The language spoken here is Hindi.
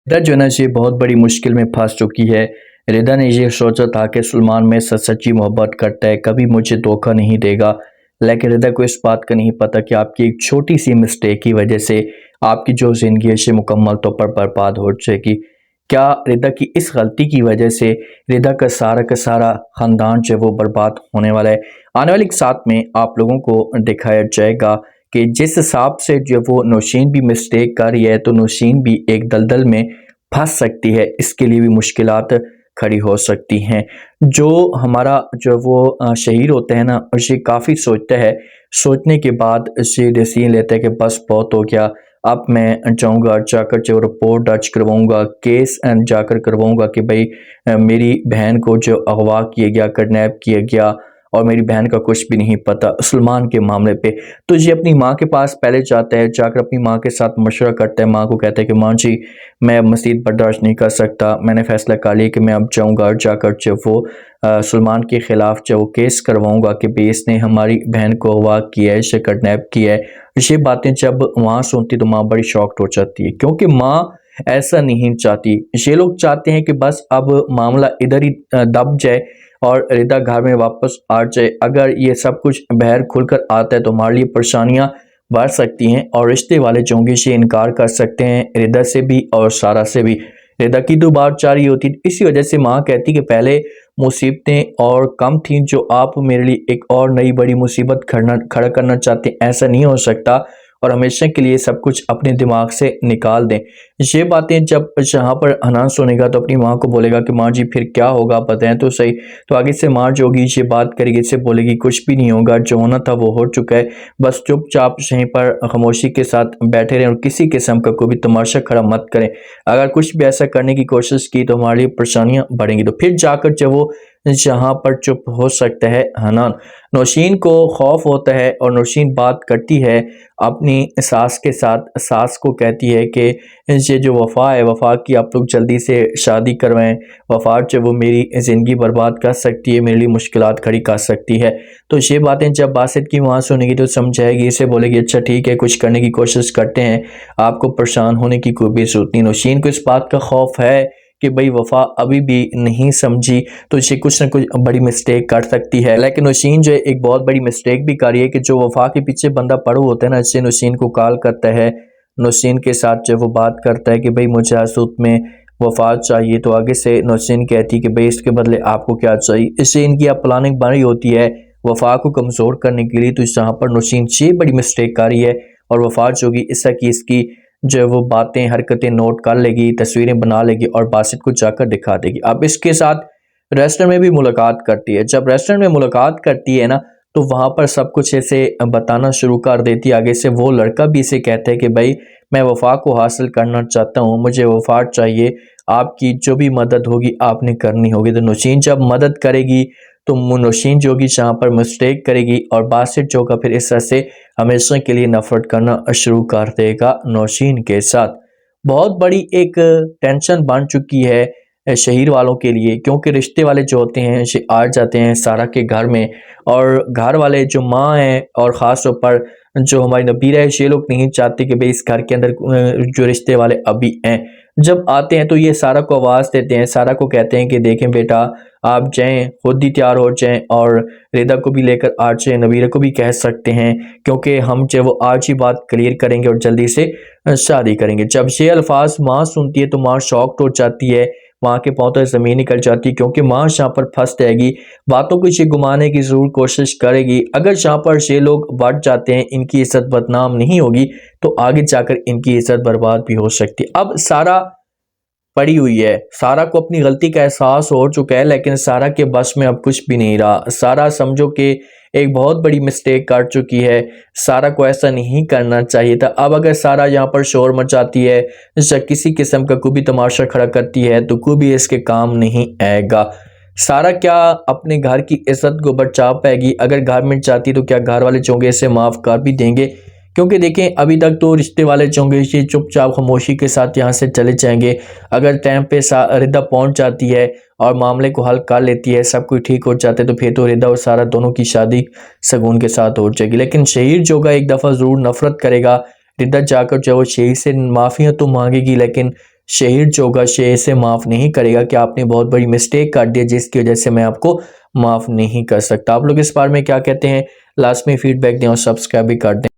रिदा जो है ना ये बहुत बड़ी मुश्किल में फंस चुकी है। रिदा ने ये सोचा था कि सलमान में सच्ची मोहब्बत करता है, कभी मुझे धोखा नहीं देगा। लेकिन रिदा को इस बात का नहीं पता कि आपकी एक छोटी सी मिस्टेक की वजह से आपकी जो ज़िंदगी है ये मुकम्मल तौर पर बर्बाद हो जाएगी। क्या रिदा की इस गलती की वजह से रिदा का सारा ख़ानदान जो है वो बर्बाद होने वाला है? आने वाले एक साथ में आप लोगों को दिखाया जाएगा कि जिस हिसाब से जो वो नौशीन भी मिस्टेक कर रही है, तो नौशीन भी एक दलदल में फंस सकती है। इसके लिए भी मुश्किलात खड़ी हो सकती हैं। जो हमारा जो वो शहीर होता है ना, ये काफ़ी सोचता है। सोचने के बाद ये डिसीजन लेता है कि बस बहुत हो गया, अब मैं जाऊँगा, जाकर जो रिपोर्ट दर्ज करवाऊँगा, केस जाकर करवाऊँगा कि भाई मेरी बहन को जो अगवा किया गया, किडनैप किया गया और मेरी बहन का कुछ भी नहीं पता सलमान के मामले पे। तो ये अपनी माँ के पास पहले जाता है, जाकर अपनी माँ के साथ मशवरा करता है। माँ को कहता है कि माँ जी, मैं अब मज़ीद बर्दाश्त नहीं कर सकता, मैंने फ़ैसला कर लिया कि मैं अब जाऊँगा और जाकर जो वो सलमान के ख़िलाफ़ जो वो केस करवाऊँगा कि भई इसने हमारी बहन को अगवा किया है, इसे किडनैप किया है। ये बातें जब माँ सुनती तो माँ बड़ी शॉक्ड हो जाती है, क्योंकि माँ ऐसा नहीं चाहती। ये लोग चाहते हैं कि बस अब मामला इधर ही दब जाए और रिदा घर में वापस आ जाए। अगर ये सब कुछ बाहर खुलकर आता है तो हमारे लिए परेशानियां बढ़ सकती हैं और रिश्ते वाले जो होंगे से इनकार कर सकते हैं, रिदा से भी और सारा से भी। रिदा की तो बात जा रही होती, इसी वजह से माँ कहती कि पहले मुसीबतें और कम थी, जो आप मेरे लिए एक और नई बड़ी मुसीबत खड़ा करना चाहते हैं, ऐसा नहीं हो सकता और हमेशा के लिए सब कुछ अपने दिमाग से निकाल दें। ये बातें जब जहाँ पर हनान सुनेगा तो अपनी माँ को बोलेगा कि माँ जी फिर क्या होगा, आप बताएं तो सही। तो आगे से माँ जो होगी ये बात करेगी, इससे बोलेगी कुछ भी नहीं होगा, जो होना था वो हो चुका है, बस चुपचाप यहीं पर खामोशी के साथ बैठे रहें और किसी किस्म का कोई भी तमाशा खड़ा मत करें। अगर कुछ भी ऐसा करने की कोशिश की तो हमारे लिए परेशानियां बढ़ेंगी। तो फिर जाकर जब वो जहाँ पर चुप हो सकता है हनान। नौशीन को खौफ होता है और नौशीन बात करती है अपनी सास के साथ। सास को कहती है कि ये जो वफ़ा है, वफ़ा की आप लोग जल्दी से शादी करवाएं। वफ़ा जो वो मेरी ज़िंदगी बर्बाद कर सकती है, मेरे लिए मुश्किलात खड़ी कर सकती है। तो ये बातें जब बासित की माँ सुनेगी तो समझाएगी, इसे बोलेगी अच्छा ठीक है, कुछ करने की कोशिश करते हैं, आपको परेशान होने की कोई भी ज़रूरत नहीं। नौशीन को इस बात का खौफ है कि भाई वफ़ा अभी भी नहीं समझी तो ये कुछ ना कुछ बड़ी मिस्टेक कर सकती है। लेकिन नौशीन जो है एक बहुत बड़ी मिस्टेक भी कर रही है कि जो वफ़ा के पीछे बंदा पड़ू होता है ना, इससे नौशीन को कॉल करता है, नौशीन के साथ जब वो बात करता है कि भाई मुझे आसूत में वफ़ात चाहिए, तो आगे से नौशीन कहती है कि भाई इसके बदले आपको क्या चाहिए। इससे इनकी अब प्लानिंग बन रही होती है वफ़ा को कमज़ोर करने के लिए। तो जहाँ पर नौशीन ये बड़ी मिस्टेक कर रही है और वफ़ा जो होगी इसका की इसकी जो है वो बातें हरकतें नोट कर लेगी, तस्वीरें बना लेगी और बासित को जाकर दिखा देगी। अब इसके साथ रेस्टोरेंट में भी मुलाकात करती है। जब रेस्टोरेंट में मुलाकात करती है ना, तो वहाँ पर सब कुछ ऐसे बताना शुरू कर देती है। आगे से वो लड़का भी इसे कहता है कि भाई मैं वफ़ा को हासिल करना चाहता हूँ, मुझे वफ़ा चाहिए, आपकी जो भी मदद होगी आपने करनी होगी। तो नौशीन जब मदद करेगी तो नौशीन जो होगी जहाँ पर मिस्टेक करेगी और बासित जो होगा फिर इस तरह से हमेशा के लिए नफरत करना शुरू कर देगा नौशीन के साथ। बहुत बड़ी एक टेंशन बन चुकी है शहीर वालों के लिए, क्योंकि रिश्ते वाले जो होते हैं ये आ जाते हैं सारा के घर में और घर वाले जो माँ हैं और ख़ास तौर पर जो हमारी नबीरा है, ये लोग नहीं चाहते कि भाई इस घर के अंदर जो रिश्ते वाले अभी हैं जब आते हैं तो ये सारा को आवाज़ देते हैं, सारा को कहते हैं कि देखें बेटा आप जाएं, खुद ही तैयार हो जाएं और रिदा को भी लेकर आ जाएं, नबीरा को भी कह सकते हैं, क्योंकि हम जो वो आज ही बात क्लियर करेंगे और जल्दी से शादी करेंगे। जब ये अल्फाज माँ सुनती है तो माँ शॉक्ड हो जाती है, माँ के पाँव तले ज़मीन निकल जाती है, क्योंकि माँ यहाँ पर फंस जाएगी, बातों को ये घुमाने की ज़रूर कोशिश करेगी। अगर यहाँ पर ये लोग बढ़ जाते हैं, इनकी इज्जत बदनाम नहीं होगी तो आगे जाकर इनकी इज्जत बर्बाद भी हो सकती है। अब सारा पड़ी हुई है, सारा को अपनी गलती का एहसास हो चुका है, लेकिन सारा के बस में अब कुछ भी नहीं रहा। सारा समझो कि एक बहुत बड़ी मिस्टेक कर चुकी है, सारा को ऐसा नहीं करना चाहिए था। अब अगर सारा यहाँ पर शोर मचाती है या किसी किस्म का कोई भी तमाशा खड़ा करती है तो कोई भी इसके काम नहीं आएगा। सारा क्या अपने घर की इज्जत को बचा पाएगी? अगर घर में जाती तो क्या घर वाले चोंगे इसे माफ़ कर भी देंगे? क्योंकि देखें अभी तक तो रिश्ते वाले चोंगे ये चुपचाप खामोशी के साथ यहाँ से चले जाएंगे। अगर टाइम पे रिदा पहुँच जाती है और मामले को हल कर लेती है, सब कुछ ठीक हो जाता है, तो फिर तो रिदा और सारा दोनों की शादी सुकून के साथ हो जाएगी। लेकिन शहीर जो का एक दफ़ा ज़रूर नफरत करेगा। रिदा जाकर जो वो शहीर से माफ़ियाँ तो मांगेगी, लेकिन शहीद जोगा शे इसे माफ़ नहीं करेगा कि आपने बहुत बड़ी मिस्टेक कर दी जिसकी वजह से मैं आपको माफ़ नहीं कर सकता। आप लोग इस बारे में क्या कहते हैं? लास्ट में फीडबैक दें और सब्सक्राइब भी कर दें।